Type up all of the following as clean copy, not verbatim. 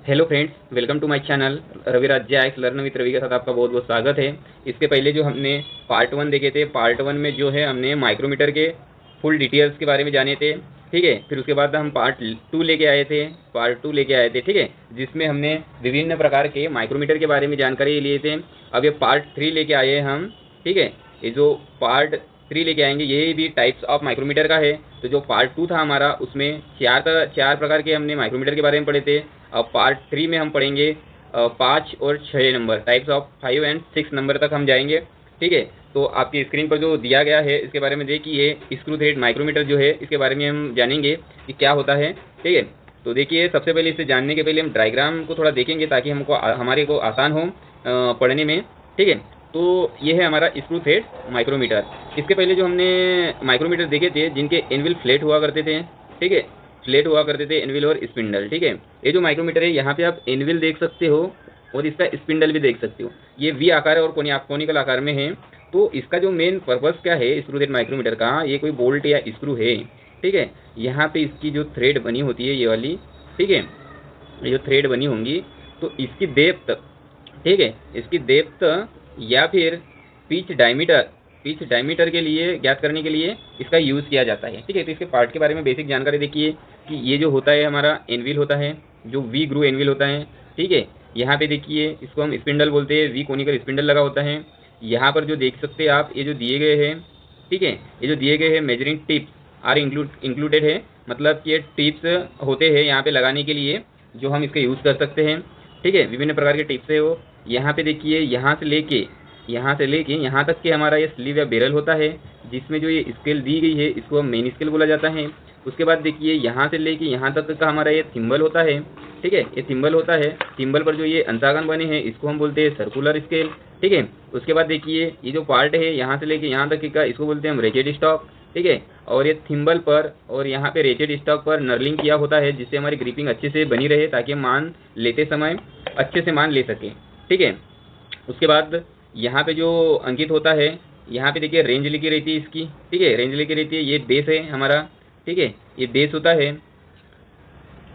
Hello friends, welcome to my channel Raviraj X learn with Ravi के साथ आपका बहुत बहुत स्वागत है। इसके पहले जो हमने पार्ट 1 देखे थे, पार्ट 1 में जो है हमने माइक्रोमीटर के फुल डिटेल्स के बारे में जाने थे, ठीक है। फिर उसके बाद हम पार्ट 2 लेके आए थे, ठीक है, जिसमें हमने विभिन्न प्रकार के माइक्रोमीटर के बारे में जानकारी लिए थे। अब ये पार्ट 3 लेके आए हैं हम, ठीक है। ये जो पार्ट 3 लेके आएंगे ये भी टाइप्स ऑफ माइक्रोमीटर का है। तो जो पार्ट 2 था हमारा, उसमें चार प्रकार के हमने माइक्रोमीटर के बारे में पढ़े थे। अब पार्ट 3 में हम पढ़ेंगे 5 और 6 number, types of 5 and 6 number तक हम जाएंगे, ठीक है। तो आपकी स्क्रीन पर जो दिया गया है इसके बारे में देखिए। स्क्रू थ्रेड माइक्रोमीटर जो है इसके बारे में हम जानेंगे कि क्या होता है, ठीक है। तो देखिए, सबसे पहले इसे जानने के पहले हम डायग्राम को थोड़ा देखेंगे ताकि हमारे को आसान हो पढ़ने में, ठीक है। तो ये है हमारा स्क्रू थ्रेड माइक्रोमीटर। इसके पहले जो हमने माइक्रोमीटर देखे थे जिनके एनविल फ्लैट हुआ करते थे, ठीक है, फ्लैट हुआ करते थे एनविल और स्पिंडल, ठीक है। ये जो माइक्रोमीटर है यहाँ पे आप एनविल देख सकते हो और इसका स्पिंडल भी देख सकते हो। ये वी आकार और कोनिकल आकार में है। तो इसका जो मेन पर्पस क्या है स्क्रू थ्रेड माइक्रोमीटर का, ये कोई बोल्ट या स्क्रू है, ठीक है। यहाँ पे इसकी जो थ्रेड बनी होती है ये वाली, ठीक है, ये जो थ्रेड बनी होंगी तो इसकी डेप्थ, ठीक है, इसकी डेप्थ या फिर पिच डायमीटर के लिए ज्ञात करने के लिए इसका यूज़ किया जाता है, ठीक है। तो इसके पार्ट के बारे में बेसिक जानकारी देखिए कि ये जो होता है हमारा एनविल होता है, जो वी ग्रू एनविल होता है, ठीक है। यहाँ पे देखिए इसको हम स्पिंडल बोलते हैं, वी कोनिकल स्पिंडल लगा होता है। यहाँ पर जो देख सकते हैं आप, ये जो दिए गए हैं, ठीक है, ये जो दिए गए हैं मेजरिंग टिप्स आर इंक्लूडेड है, मतलब कि ये टिप्स होते हैं यहाँ पे लगाने के लिए जो हम इसका यूज़ कर सकते हैं, ठीक है। विभिन्न प्रकार के टिप्स है वो। यहाँ पे देखिए यहाँ से लेके यहाँ तक के हमारा ये स्लीव या बैरल होता है, जिसमें जो ये स्केल दी गई है इसको हम मेन स्केल बोला जाता है। उसके बाद देखिए यहाँ से लेके यहाँ तक का हमारा ये थिम्बल होता है, ठीक है, ये थिम्बल होता है। थिम्बल पर जो ये अंतागन बने हैं इसको हम बोलते हैं सर्कुलर स्केल, ठीक है। उसके बाद देखिए ये जो पार्ट है यहाँ से लेके यहाँ तक का इसको बोलते हैं हम रेचेड स्टॉक, ठीक है। और ये थिम्बल पर और यहाँ पे रेचेड स्टॉक पर नर्लिंग किया होता है जिससे हमारी ग्रिपिंग अच्छे से बनी रहे ताकि हम मान लेते समय अच्छे से मान ले सकें, ठीक है। उसके बाद यहाँ पे जो अंकित होता है, यहाँ पे देखिए रेंज लिखी रहती है इसकी, ठीक है, रेंज लिखी रहती है। ये बेस है हमारा, ठीक है, ये बेस होता है।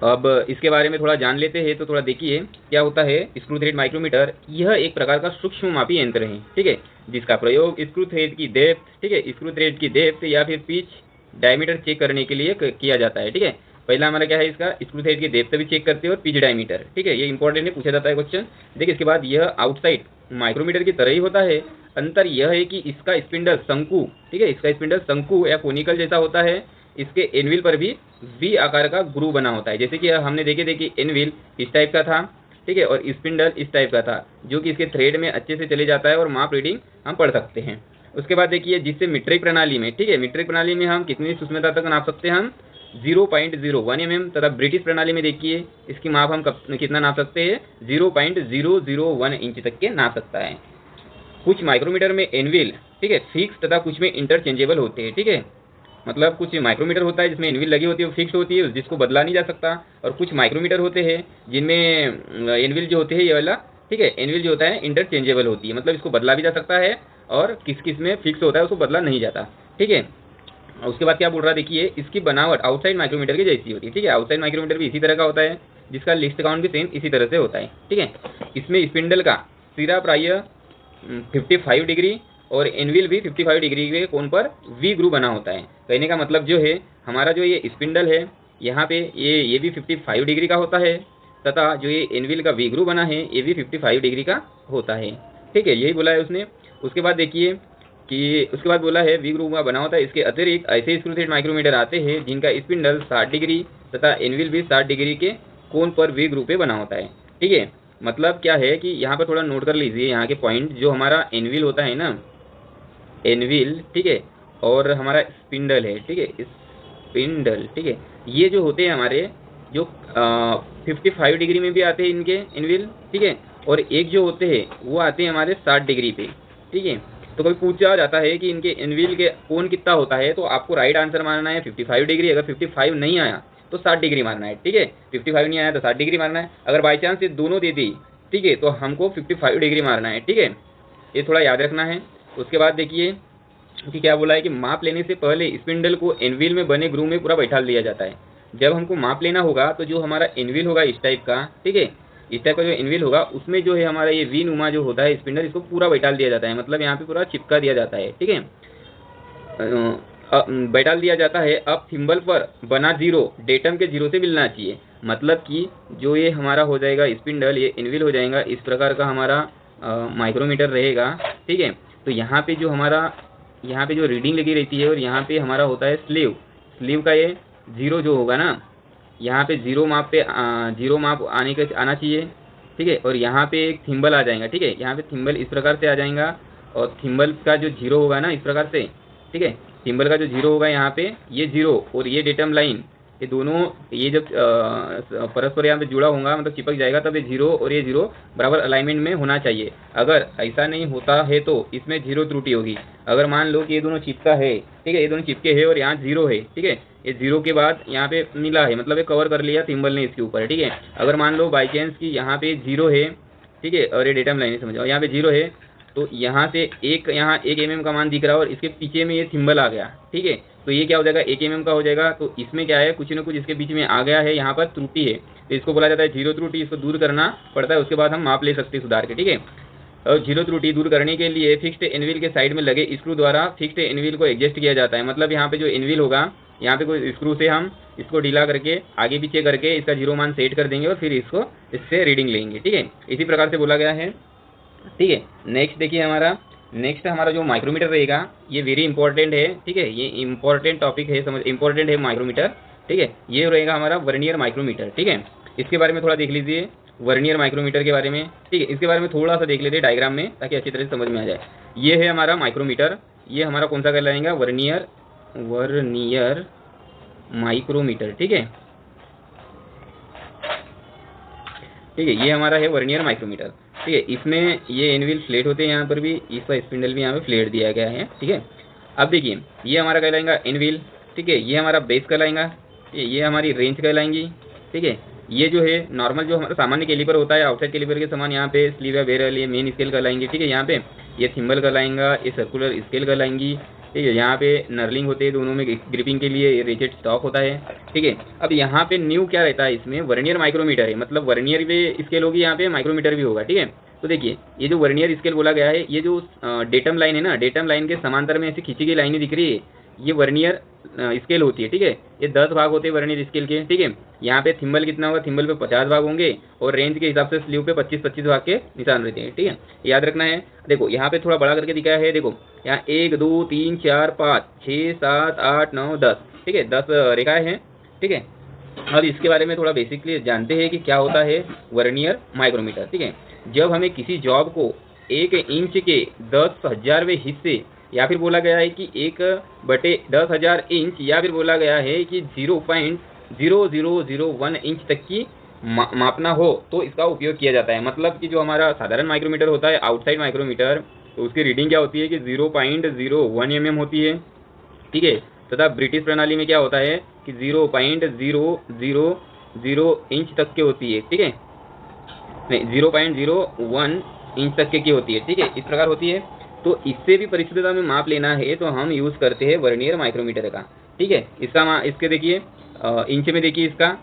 अब इसके बारे में थोड़ा जान लेते हैं। तो थोड़ा देखिए क्या होता है स्क्रू थ्रेड माइक्रोमीटर। यह एक प्रकार का सूक्ष्म मापी यंत्र है, ठीक है, जिसका प्रयोग स्क्रू थ्रेड की डेप्थ, ठीक है, स्क्रू थ्रेड की डेप्थ या फिर पिच डायमीटर चेक करने के लिए किया जाता है, ठीक है। पहला हमारा क्या है, इसका स्क्रू थ्रेड की डेप्थ भी चेक करते हैं और पिच डायमीटर, ठीक है, ये इंपॉर्टेंट है, पूछा जाता है क्वेश्चन। देखिए इसके बाद यह आउटसाइड माइक्रोमीटर की तरह ही होता है। अंतर यह है कि इसका स्पिंडल शंकु, ठीक है, इसका स्पिंडल शंकु या कोनिकल जैसा होता है। इसके एनविल पर भी वी आकार का ग्रूव बना होता है, जैसे कि हमने देखे थे कि एनविल इस टाइप का था, ठीक है, और स्पिंडल इस टाइप का था, जो कि इसके थ्रेड में अच्छे से चले जाता है और माप रीडिंग हम पढ़ सकते हैं। उसके बाद देखिए जिससे मीट्रिक प्रणाली में, ठीक है, मीट्रिक प्रणाली में हम कितनी सूक्ष्मता तक नाप सकते हैं, हम 0.01 mm, तथा ब्रिटिश प्रणाली में देखिए इसकी माप हम कितना नाप सकते हैं, 0.001 इंच तक के नाप सकता है। कुछ माइक्रोमीटर में एनविल, ठीक है, फिक्स तथा कुछ में इंटरचेंजेबल होते हैं, ठीक है। मतलब कुछ माइक्रोमीटर होता है जिसमें एनविल लगी होती है, वो फिक्स होती है, जिसको बदला नहीं जा सकता। और कुछ माइक्रोमीटर होते हैं जिनमें एनविल जो होते हैं ये वाला, ठीक है, एनविल जो होता है इंटरचेंजेबल होती है, मतलब इसको बदला भी जा सकता है और किस में फिक्स होता है उसको बदला नहीं जाता, ठीक है। उसके बाद क्या बोल रहा है, देखिए इसकी बनावट आउटसाइड माइक्रोमीटर की जैसी होती है, ठीक है। आउटसाइड माइक्रोमीटर भी इसी तरह का होता है, जिसका लिस्ट काउंट भी सेम इसी तरह से होता है, ठीक है। इसमें स्पिंडल का सिरा प्राय 55 डिग्री और एनविल भी 55 डिग्री के कोण पर वी ग्रू बना होता है। कहने का मतलब जो है हमारा जो ये स्पिंडल है यहाँ पे ये भी 55 डिग्री का होता है, तथा जो ये एनविल का वी ग्रू बना है ये भी 55 डिग्री का होता है, ठीक है, यही बोला है उसने। उसके बाद देखिए कि उसके बाद बोला है वी ग्रू का बना होता है। इसके अतिरिक्त ऐसे स्क्रू थ्रेड माइक्रोमीटर आते हैं जिनका स्पिंडल 60 डिग्री तथा एनविल भी 60 डिग्री के कोण पर वी ग्रू पे बना होता है, ठीक है। मतलब क्या है कि यहाँ पर थोड़ा नोट कर लीजिए यहाँ के पॉइंट। जो हमारा एनविल होता है ना, एनविल, ठीक है, और हमारा स्पिंडल है, ठीक है, स्पिंडल, ठीक है, ये जो होते हैं हमारे जो 55 डिग्री में भी आते हैं इनके एनविल, ठीक है, और एक जो होते हैं वो आते हैं हमारे 60 डिग्री पे, ठीक है। तो कभी पूछा जाता है कि इनके एनविल के कोण कितना होता है, तो आपको राइट आंसर मानना है 55 डिग्री। अगर 55 नहीं आया तो 60 डिग्री मारना है, ठीक है, 55 नहीं आया तो 60 डिग्री मारना है। अगर बाई चांस ये दोनों दे दी, ठीक है, तो हमको 55 डिग्री मारना है, ठीक है, ये थोड़ा याद रखना है। उसके बाद देखिए कि क्या बोला है कि माप लेने से पहले स्पिंडल को एनविल में बने ग्रूव में पूरा बैठा दिया जाता है। जब हमको माप लेना होगा तो जो हमारा एनविल होगा इस टाइप का, ठीक है, इस टाइप का जो इनविल होगा उसमें जो है हमारा ये वी नुमा जो होता है स्पिंडल, इसको पूरा बैठाल दिया जाता है, मतलब यहाँ पे पूरा चिपका दिया जाता है। ठीक है, बैठाल दिया जाता है। अब थिम्बल पर बना जीरो डेटम के जीरो से मिलना चाहिए, मतलब कि जो ये हमारा हो जाएगा स्पिंडल, ये इनविल हो जाएगा, इस प्रकार का हमारा माइक्रोमीटर रहेगा। ठीक है, तो यहाँ पे जो हमारा यहाँ पे जो रीडिंग लगी रहती है और यहाँ पे हमारा होता है स्लीव, स्लीव का ये जीरो जो होगा ना, यहाँ पे जीरो माप पे जीरो माप आना चाहिए। ठीक है, और यहाँ पे एक थिम्बल आ जाएगा। ठीक है, यहाँ पे थिम्बल इस प्रकार से आ जाएगा और थिम्बल का जो जीरो होगा ना इस प्रकार से। ठीक है, थिम्बल का जो जीरो होगा यहाँ पे, ये जीरो और ये डेटम लाइन, ये दोनों ये जब परस्पर यहाँ पे जुड़ा होगा, मतलब चिपक जाएगा, तब ये जीरो और ये जीरो बराबर अलाइनमेंट में होना चाहिए। अगर ऐसा नहीं होता है तो इसमें जीरो त्रुटि होगी। अगर मान लो कि ये दोनों चिपका है, ठीक है, ये दोनों चिपके हैं और यहाँ जीरो है। ठीक है, ये जीरो के बाद यहाँ पे मिला है, मतलब ये कवर कर लिया थिम्बल ने इसके ऊपर। ठीक है, अगर मान लो बाई चांस कि यहाँ पे जीरो है, ठीक है, और ये डेटम लाइन समझो यहाँ पे जीरो है, तो यहाँ से यहाँ 1 mm का मान दिख रहा है और इसके पीछे में ये थिम्बल आ गया। ठीक है, तो ये क्या हो जाएगा, 1 mm का हो जाएगा। तो इसमें क्या है, कुछ न कुछ इसके बीच में आ गया है, यहाँ पर त्रुटि है, तो इसको बोला जाता है जीरो त्रुटि। इसको दूर करना पड़ता है, उसके बाद हम माप ले सकते हैं सुधार के। ठीक है, और जीरो त्रुटि दूर करने के लिए फिक्स्ड एनविल के साइड में लगे स्क्रू द्वारा फिक्स्ड एनविल को एडजस्ट किया जाता है। मतलब यहाँ पे जो एनविल होगा, यहाँ पे कोई स्क्रू से हम इसको ढीला करके आगे पीछे करके इसका जीरो मान सेट कर देंगे और फिर इसको इससे रीडिंग लेंगे। ठीक है, इसी प्रकार से बोला गया है। ठीक है, नेक्स्ट देखिए हमारा जो माइक्रोमीटर रहेगा, ये वेरी इंपॉर्टेंट है। ठीक है, ये इंपॉर्टेंट टॉपिक है, समझ इंपॉर्टेंट है माइक्रोमीटर। ठीक है, ये रहेगा हमारा वर्नियर माइक्रोमीटर। ठीक है, इसके बारे में थोड़ा देख लीजिए, वर्नियर माइक्रोमीटर के बारे में। ठीक है, इसके बारे में थोड़ा सा देख लेते हैं डायग्राम में, ताकि अच्छी तरह से समझ में आ जाए। ये है हमारा माइक्रोमीटर, ये हमारा कौन सा कहलाएगा, वर्नियर माइक्रोमीटर। ठीक है, ठीक है, ये हमारा है वर्नियर माइक्रोमीटर। ठीक है, इसमें ये एनविल फ्लेट होते हैं, यहाँ पर भी इसका स्पिंडल भी यहाँ पे फ्लेट दिया गया है। ठीक है, अब देखिए ये हमारा कहलाएगा एनविल। ठीक है, ये हमारा बेस कहलाएगा, ये हमारी रेंज कहलाएंगी। ठीक है, ये जो है नॉर्मल जो हमारा सामान्य कैलिपर होता है, आउटसाइड कैलिपर के समान यहाँ पे स्लीव या बेरल, ये मेन स्केल कहलाएंगे। ठीक है, यहाँ पे ये थिम्बल कहलाएंगा, ये सर्कुलर स्केल कहलाएंगी। ठीक है, यहाँ पे नर्लिंग होते हैं, दोनों में ग्रिपिंग के लिए रेचेट स्टॉक होता है। ठीक है, अब यहाँ पे न्यू क्या रहता है, इसमें वर्नियर माइक्रोमीटर है, मतलब वर्नियर भी स्केल होगी, यहाँ पे माइक्रोमीटर भी होगा। ठीक है, तो देखिए ये जो वर्नियर स्केल बोला गया है, ये जो डेटम लाइन है ना, डेटम लाइन के समांतर में ऐसी खींची गई लाइनें दिख रही है, ये वर्नियर स्केल होती है। ठीक है, ये 10 भाग होते हैं वर्नियर स्केल के। ठीक है, यहाँ पे थिम्बल कितना होगा, थिम्बल पे 50 भाग होंगे और रेंज के हिसाब से स्लीव पे 25-25 भाग के निशान रहते हैं। ठीक है, याद रखना है। देखो यहाँ पे थोड़ा बड़ा करके दिखाया है, देखो यहाँ 1 2 3 4 5 6 7 8 9 10। ठीक है, 10 रेखाएं हैं। ठीक है, अब इसके बारे में थोड़ा बेसिकली जानते हैं कि क्या होता है वर्नियर माइक्रोमीटर। ठीक है, जब हमें किसी जॉब को 1 इंच के 10,000वें हिस्से, या फिर बोला गया है कि 1/10,000 इंच, या फिर बोला गया है कि 0.0001 इंच तक की मापना हो, तो इसका उपयोग किया जाता है। मतलब कि जो हमारा साधारण माइक्रोमीटर होता है, आउटसाइड माइक्रोमीटर, तो उसकी रीडिंग क्या होती है कि 0.01 mm होती है। ठीक है, तथा ब्रिटिश प्रणाली में क्या होता है कि 0.000 इंच तक की होती है। ठीक है, नहीं 0.01 इंच तक की होती है। ठीक है, इस प्रकार होती है। तो इससे भी परिशुद्धता में माप लेना है तो हम यूज़ करते हैं वर्नियर माइक्रोमीटर का। ठीक है, इसके देखिए इंच में देखिए इसका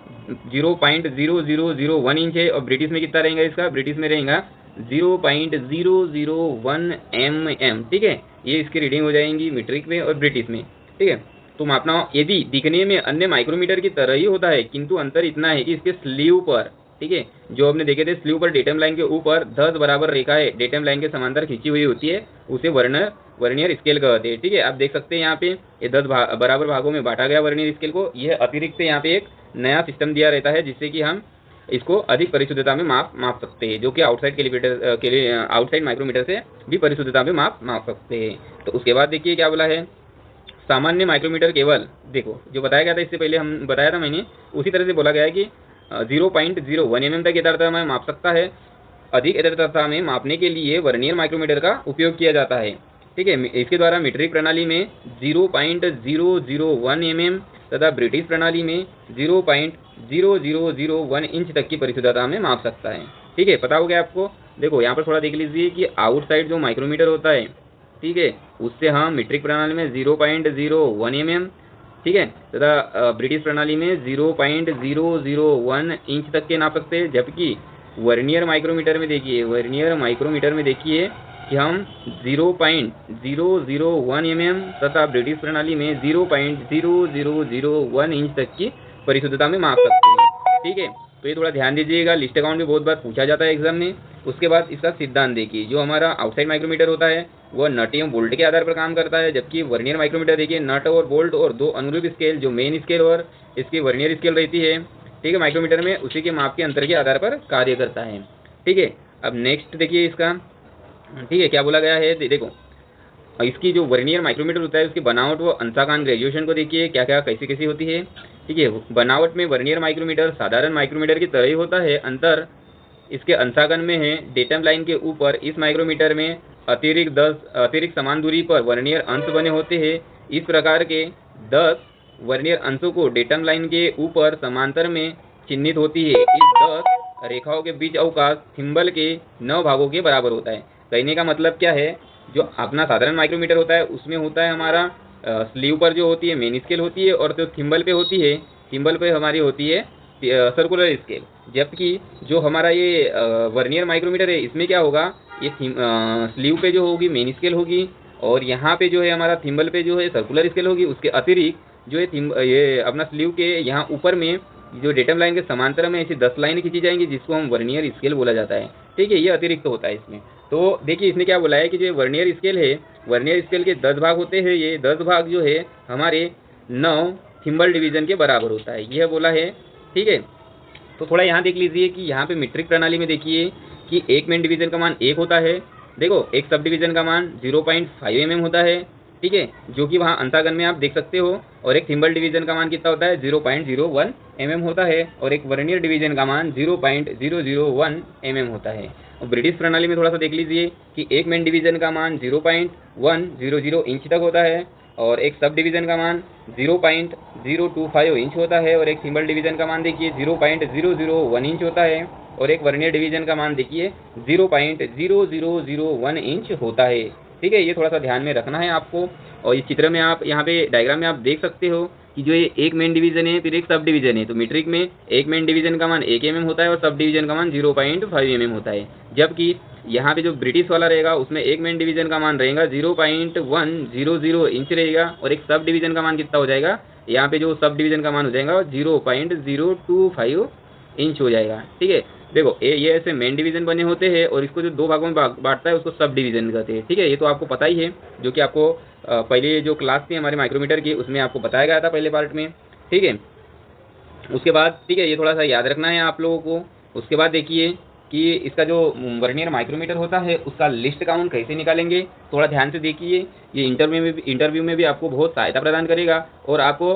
0.0001 इंच है, और ब्रिटिश में कितना रहेगा इसका, ब्रिटिश में रहेगा 0.001 mm। ठीक है, ये इसकी रीडिंग हो जाएंगी मीट्रिक में और ब्रिटिश में। ठीक है, तो मापना यदि दिखने में अन्य माइक्रोमीटर की तरह ही होता है, किंतु अंतर इतना है कि इसके स्लीव पर, ठीक है, जो आपने देखे थे स्लीव पर डेटम लाइन के ऊपर 10 बराबर रेखाएं डेटम लाइन के समांतर खींची हुई होती है, उसे वर्नियर स्केल कहते हैं। ठीक है, आप देख सकते हैं यहाँ पे ये 10 बराबर भागों में बांटा गया वर्नियर स्केल को। यह अतिरिक्त यहाँ पे एक नया सिस्टम दिया रहता है, जिससे कि हम इसको अधिक परिशुद्धता में माप सकते हैं, जो कि आउटसाइड कैलिपर के लिए आउटसाइड माइक्रोमीटर से भी परिशुद्धता में माप सकते हैं। तो उसके बाद देखिए क्या बोला है, सामान्य माइक्रोमीटर केवल, देखो जो बताया गया था इससे पहले हम बताया था मैंने, उसी तरह से बोला गया है कि 0.01 mm तक यथार्थता में माप सकता है। अधिक यथार्थता में मापने के लिए वर्नियर माइक्रोमीटर का उपयोग किया जाता है। ठीक है, इसके द्वारा मीट्रिक प्रणाली में 0.001 mm तथा ब्रिटिश प्रणाली में 0.0001 इंच तक की परिशुद्धता में माप सकता है। ठीक है, पता हो गया आपको। देखो यहाँ पर थोड़ा देख लीजिए कि आउटसाइड जो माइक्रोमीटर होता है, ठीक है, उससे हम मीट्रिक प्रणाली में 0.01 mm, ठीक है, तथा ब्रिटिश प्रणाली में 0.001 इंच तक के नाप सकते हैं, जबकि वर्नियर माइक्रोमीटर में देखिए, वर्नियर माइक्रोमीटर में देखिए कि हम 0.001 mm तथा ब्रिटिश प्रणाली में 0.0001 इंच तक की परिशुद्धता में माप सकते हैं। ठीक है, तो ये थोड़ा ध्यान दीजिएगा, लिस्ट काउंट भी बहुत बार पूछा जाता है एग्जाम में। उसके बाद इसका सिद्धांत देखिए, जो हमारा आउटसाइड माइक्रोमीटर होता है वह नट एवं बोल्ट के आधार पर काम करता है, जबकि वर्नियर माइक्रोमीटर देखिए नट और बोल्ट और दो अनुरूप स्केल जो मेन स्केल और इसकी वर्नियर स्केल रहती है, ठीक है, माइक्रोमीटर में उसी के माप के अंतर के आधार पर कार्य करता है। ठीक है, अब नेक्स्ट देखिए इसका, ठीक है, क्या बोला गया है, देखो इसकी जो वर्नियर माइक्रोमीटर होता है उसकी बनावट व अंशांकन ग्रेजुएशन को देखिए क्या क्या कैसी कैसी होती है। ठीक है, बनावट में वर्नियर माइक्रोमीटर साधारण माइक्रोमीटर की तरह ही होता है, अंतर इसके अंशांकन में है। डेटम लाइन के ऊपर इस माइक्रोमीटर में अतिरिक्त समान दूरी पर वर्नियर अंश बने होते हैं। इस प्रकार के 10 वर्नियर अंशों को डेटम लाइन के ऊपर समांतर में चिन्हित होती है। इस 10 रेखाओं के बीच अवकाश थिम्बल के 9 भागों के बराबर होता है। कहने का मतलब क्या है, जो अपना साधारण माइक्रोमीटर होता है उसमें होता है हमारा स्लीव पर जो होती है मेन स्केल होती है, और जो थिम्बल पे होती है, थिम्बल पे हमारी होती है सर्कुलर स्केल। जबकि जो हमारा ये वर्नियर माइक्रोमीटर है इसमें क्या होगा, ये स्लीव पे जो होगी मेन स्केल होगी, और यहाँ पे जो है हमारा थिम्बल पे जो है सर्कुलर स्केल होगी। उसके अतिरिक्त जो है ये अपना स्लीव के यहाँ ऊपर में जो डेटम लाइन के समांतर में ऐसी 10 लाइनें खींची जाएंगी, जिसको हम वर्नियर स्केल बोला जाता है। ठीक है, ये अतिरिक्त होता है इसमें। तो देखिए इसने क्या बोला है कि जो वर्नियर स्केल है, वर्नियर स्केल के 10 भाग होते हैं, ये 10 भाग जो है हमारे 9 थिम्बल डिवीजन के बराबर होता है, यह बोला है। ठीक है, तो थोड़ा यहाँ देख लीजिए कि यहाँ पे मीट्रिक प्रणाली में देखिए कि एक मेन डिवीजन का मान 1 होता है, देखो एक सब डिवीजन का मान 0.5 mm होता है। ठीक है, जो कि वहाँ अंशांकन में आप देख सकते हो, और एक थिम्बल डिवीजन का मान कितना होता है, 0.01 mm होता है, और एक वर्नियर डिवीजन का मान 0.001 mm होता है। और ब्रिटिश प्रणाली में थोड़ा सा देख लीजिए कि एक मेन डिवीजन का मान 0.100 इंच तक होता है, और एक सब डिवीजन का मान 0.025 इंच होता है, और एक थिम्बल डिवीजन का मान देखिए 0.001 इंच होता है, और एक वर्नियर डिवीजन का मान देखिए 0.0001 इंच होता है। ठीक है, ये थोड़ा सा ध्यान में रखना है आपको। और इस चित्र में आप यहाँ पे डायग्राम में आप देख सकते हो कि जो ये एक मेन डिवीजन है फिर एक सब डिवीजन है। तो मीट्रिक में एक मेन डिवीजन का मान 1 mm होता है और सब डिवीजन का मान 0.5 mm होता है, जबकि यहाँ पे जो ब्रिटिश वाला रहेगा उसमें एक मेन डिवीजन का मान रहेगा 0.100 इंच रहेगा, और एक सब डिवीजन का मान कितना हो जाएगा, यहाँ पे जो सब डिवीजन का मान हो जाएगा 0.025 इंच हो जाएगा। ठीक है, देखो ये ऐसे मेन डिवीजन बने होते हैं, और इसको जो 2 भागों में बांटता है उसको सब डिवीजन कहते हैं। ठीक है, ये तो आपको पता ही है, जो कि आपको पहले जो क्लास थी हमारे माइक्रोमीटर की उसमें आपको बताया गया था पहले पार्ट में। ठीक है, उसके बाद ठीक है ये थोड़ा सा याद रखना है आप लोगों को। उसके बाद देखिए कि इसका जो वर्नियर माइक्रोमीटर होता है उसका लिस्ट काउंट कैसे निकालेंगे, थोड़ा ध्यान से देखिए। ये इंटरव्यू में भी आपको बहुत सहायता प्रदान करेगा, और आपको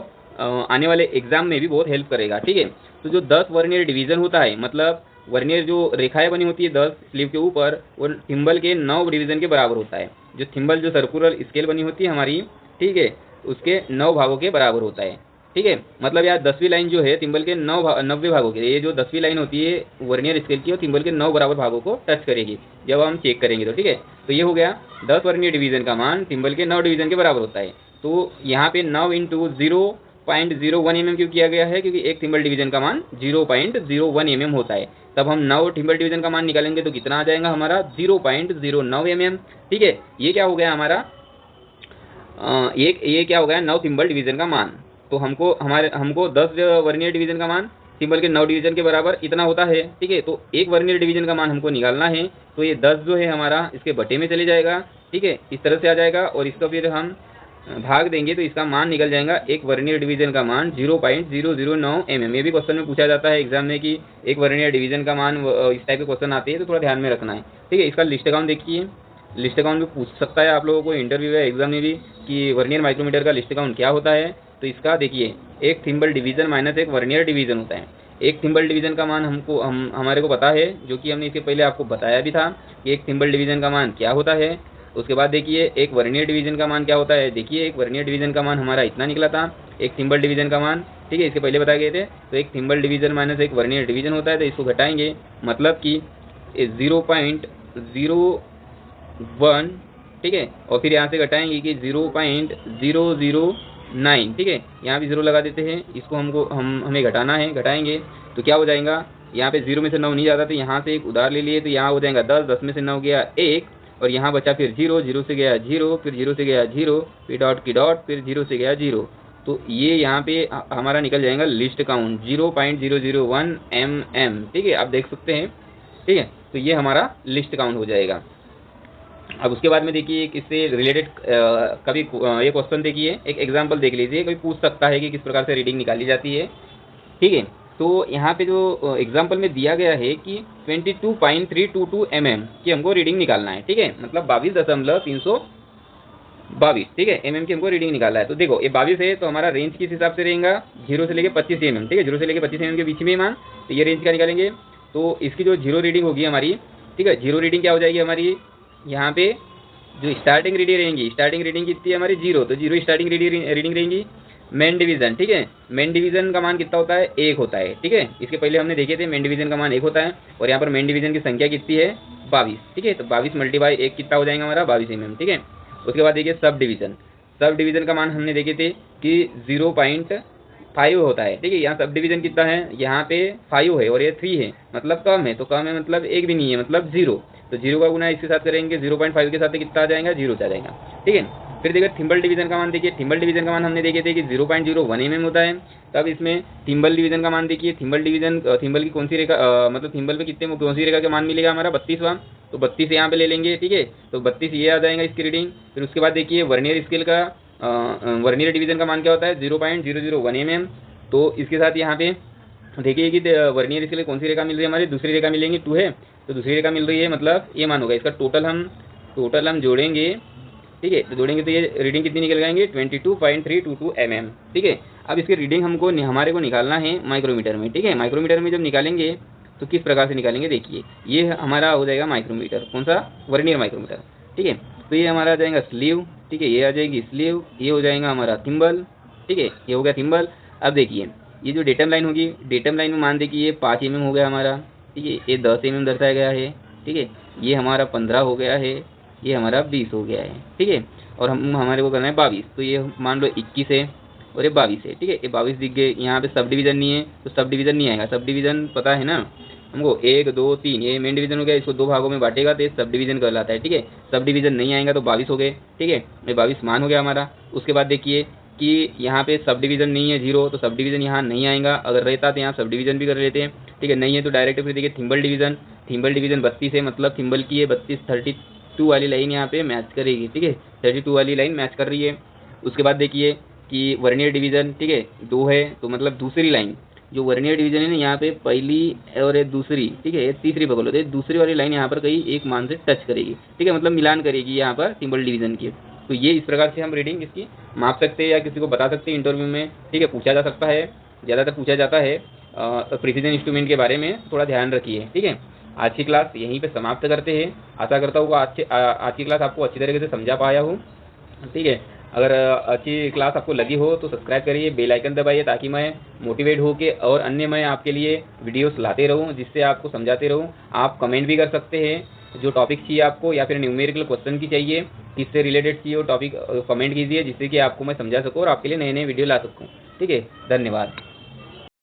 आने वाले एग्जाम में भी बहुत हेल्प करेगा। ठीक है, तो जो 10 वर्नियर डिवीजन होता है, मतलब वर्नियर जो रेखाएं बनी होती है 10 स्लीव के ऊपर, वो थिम्बल के 9 डिवीजन के बराबर होता है। जो थिम्बल जो सर्कुलर स्केल बनी होती है हमारी, ठीक है, उसके 9 भागों के बराबर होता है। ठीक है, मतलब यार 10वीं लाइन जो है थिम्बल के 90 भागों के, ये जो 10वीं लाइन होती है वर्नियर स्केल की, वो थिम्बल के 9 बराबर भागों को टच करेगी जब हम चेक करेंगे। तो ठीक है, तो ये हो गया 10 वर्नियर डिवीजन का मान थिम्बल के 9 डिवीजन के बराबर होता है। तो यहाँ पे 9 इंटू 0.01 mm क्यों किया गया है, क्योंकि एक थिम्बल डिवीजन का मान 0.01 mm होता है। तब हम 9 थिम्बल डिवीजन का मान निकालेंगे तो कितना आ जाएगा हमारा 0.09 mm। ठीक है, ये क्या हो गया हमारा ये क्या हो गया 9 थिम्बल डिवीजन का मान। तो हमको 10 वर्नियर डिवीजन का मान थिम्बल के 9 डिवीजन के बराबर इतना होता है। ठीक है, तो एक वर्नियर डिवीजन का मान हमको निकालना है, तो ये 10 जो है हमारा इसके बटे में चले जाएगा। ठीक है, इस तरह से आ जाएगा, और इसका फिर हम भाग देंगे तो इसका मान निकल जाएगा एक वर्नियर डिवीजन का मान 0.009 mm। ये भी क्वेश्चन में पूछा जाता है एग्जाम में कि एक वर्नियर डिवीजन का मान, इस टाइप के क्वेश्चन आते हैं, तो थोड़ा ध्यान में रखना है। ठीक है, इसका लिस्ट अकाउंट देखिए, लिस्ट अकाउंट भी पूछ सकता है आप लोगों को इंटरव्यू या एग्जाम में भी कि वर्नियर माइक्रोमीटर का लिस्ट अकाउंट क्या होता है। तो इसका देखिए एक थिम्बल डिवीजन माइनस एक वर्नियर डिवीजन होता है। एक थिम्बल डिवीजन का मान हमारे को पता है, जो कि हमने इसके पहले आपको बताया भी था कि एक थिम्बल डिवीजन का मान क्या होता है। उसके बाद देखिए एक वर्नियर डिवीजन का मान क्या होता है। देखिए एक वर्नियर डिवीजन का मान हमारा इतना निकला था, एक थिम्बल डिवीजन का मान, ठीक है, इसके पहले बताए गए थे। तो एक थिम्बल डिवीजन माइनस एक वर्नियर डिवीजन होता है, तो इसको घटाएंगे, मतलब कि 0.01, ठीक है, और फिर यहाँ से घटाएंगे कि 0.009, ठीक है, यहाँ भी 0 लगा देते हैं, इसको हमें घटाना है, घटाएंगे तो क्या हो जाएगा यहाँ पे 0 में से 9 नहीं जाता, तो यहाँ से एक उधार ले लिए, तो यहाँ हो जाएगा 10, 10 में से 9 गया 1, और यहाँ बचा फिर 0, 0 से गया 0, फिर 0 से गया 0, फिर डॉट की डॉट, फिर 0 से गया 0। तो ये यहाँ पे हमारा निकल जाएगा लिस्ट काउंट 0.001 mm। ठीक है, आप देख सकते हैं। ठीक है, तो ये हमारा लिस्ट काउंट हो जाएगा। अब उसके बाद में देखिए एक इससे रिलेटेड कभी ये क्वेश्चन देखिए, एक एग्जांपल देख लीजिए, कोई पूछ सकता है कि किस प्रकार से रीडिंग निकाली जाती है। ठीक है, तो यहाँ पे जो एग्जांपल में दिया गया है कि 22.322 mm की हमको रीडिंग निकालना है। ठीक है, मतलब 22.322। ठीक है, mm की हमको रीडिंग निकालना है। तो देखो ये 22 है, तो हमारा रेंज किस हिसाब से रहेगा, 0 से लेके 25 mm। ठीक है, 0 से लेके 25 mm के बीच में मान, तो ये रेंज का निकालेंगे। तो इसकी जो 0 रीडिंग होगी हमारी, ठीक है, 0 रीडिंग क्या हो जाएगी हमारी, यहाँ पे जो स्टार्टिंग रीडिंग रहेंगी, स्टार्टिंग रीडिंग कितनी है हमारी 0, तो 0 स्टार्टिंग रीडिंग रहेंगी। मेन डिवीजन, ठीक है, मेन डिवीजन का मान कितना होता है, 1 होता है। ठीक है, इसके पहले हमने देखे थे मेन डिवीजन का मान 1 होता है, और यहाँ पर मेन डिवीजन की संख्या कितनी है 22। ठीक है, तो 22 मल्टीप्लाई 1 कितना हो जाएगा हमारा 22 mm। ठीक है, उसके बाद देखिए सब डिवीजन, सब डिवीजन का मान हमने देखे थे कि 0.5 होता है। ठीक है, यहाँ सब डिवीजन कितना है, यहाँ पे 5 है और ये 3 है, मतलब कम है, तो कम है मतलब 1 भी नहीं है, मतलब 0। तो 0 का गुना इसके साथ करेंगे, 0.5 के साथ कितना आ जाएगा 0 आ जाएगा। ठीक है, फिर देखिए थिम्बल डिवीजन का मान देखिए, थिम्बल डिवीजन का मान हमने देखे थे कि 0.01 mm होता है। तब इसमें थिम्बल डिवीजन का मान देखिए, थिम्बल डिवीजन, थिम्बल की कौन सी रेखा, मतलब थिम्बल पे कितने, कौन सी रेखा का मान मिलेगा हमारा 32वां, तो 32 यहाँ पे ले लेंगे। ठीक है, तो 32 ये आ जाएगा इसकी रीडिंग। फिर उसके बाद देखिए वर्नियर स्केल का, वर्नियर डिवीजन का मान क्या होता है 0.001 mm। तो इसके साथ यहाँ पे देखिए कि वर्नियर स्केल कौन सी रेखा मिल रही है हमारी, दूसरी रेखा मिलेंगी 2 है, तो दूसरी रेखा मिल रही है, मतलब ये मान होगा। इसका टोटल हम जोड़ेंगे। ठीक है, तो जोड़ेंगे तो ये रीडिंग कितनी निकल जाएंगे 22.322 mm। ठीक है, अब इसकी रीडिंग हमारे को निकालना है माइक्रोमीटर में। ठीक है, माइक्रोमीटर में जब निकालेंगे तो किस प्रकार से निकालेंगे, देखिए ये हमारा हो जाएगा माइक्रोमीटर, कौन सा, वर्नियर माइक्रोमीटर। ठीक है, तो ये हमारा आ जाएगा स्लीव। ठीक है, ये आ जाएगी स्लीव, ये हो जाएगा हमारा थिम्बल। ठीक है, ये हो गया थिम्बल। अब देखिए ये जो डेटम लाइन होगी, डेटम लाइन में मान देखिए ये 5 mm हो गया हमारा। ठीक है, ये 10 mm दर्शाया गया है। ठीक है, ये हमारा 15 हो गया है, ये हमारा 20 हो गया है। ठीक है, और हमारे को करना है 22, तो ये मान लो 21 है और ये 22 है। ठीक है, ये 22 दिख गए। यहाँ पे सब डिवीजन नहीं है, तो सब डिवीजन नहीं आएगा। सब डिवीजन पता है ना हमको, 1 2 3, ये मेन डिवीजन हो गया, इसको 2 भागों में बांटेगा तो ये सब डिवीजन कहलाता है। ठीक है, सब डिवीजन नहीं आएगा तो 22 हो गए। ठीक है, ये 22 मान हो गया हमारा। उसके बाद देखिए कि यहाँ पे सब डिवीजन नहीं है 0, तो सब डिवीजन यहाँ नहीं आएगा। अगर रहता तो यहाँ सब डिवीजन भी कर लेते हैं। ठीक है, नहीं है तो डायरेक्ट फिर देखिए थिम्बल डिवीजन, थिम्बल डिवीजन 32 है, मतलब थिम्बल की है 32 वाली लाइन यहाँ पे मैच करेगी। ठीक है, 32 वाली लाइन मैच कर रही है। उसके बाद देखिए कि वर्नियर डिवीजन, ठीक है 2 है, तो मतलब दूसरी लाइन जो वर्नियर डिवीजन है ना, यहाँ पे पहली और ये दूसरी, ठीक है ये तीसरी पकड़ लो, तो दूसरी वाली लाइन यहाँ पर कहीं एक मान से टच करेगी। ठीक है, मतलब मिलान करेगी यहाँ पर थिम्बल डिवीजन की। तो ये इस प्रकार से हम रीडिंग इसकी माप सकते हैं या किसी को बता सकते हैं इंटरव्यू में। ठीक है, पूछा जा सकता है, ज़्यादातर पूछा जाता है। प्रिसीजन इंस्ट्रूमेंट के बारे में थोड़ा ध्यान रखिए। ठीक है, आज की क्लास यहीं पे समाप्त करते हैं। आशा करता हूँ आज की क्लास आपको अच्छी तरीके से समझा पाया हूँ। ठीक है, अगर अच्छी क्लास आपको लगी हो तो सब्सक्राइब करिए, बेल आइकन दबाइए, ताकि मैं मोटिवेट होके और अन्य मैं आपके लिए वीडियोस लाते रहूँ, जिससे आपको समझाते रहूँ। आप कमेंट भी कर सकते हैं, जो टॉपिक चाहिए आपको या फिर न्यूमेरिकल क्वेश्चन की चाहिए, किससे रिलेटेड चाहिए वो टॉपिक कमेंट कीजिए, जिससे कि आपको मैं समझा सकूँ और आपके लिए नए नए वीडियो ला सकूँ। ठीक है, धन्यवाद।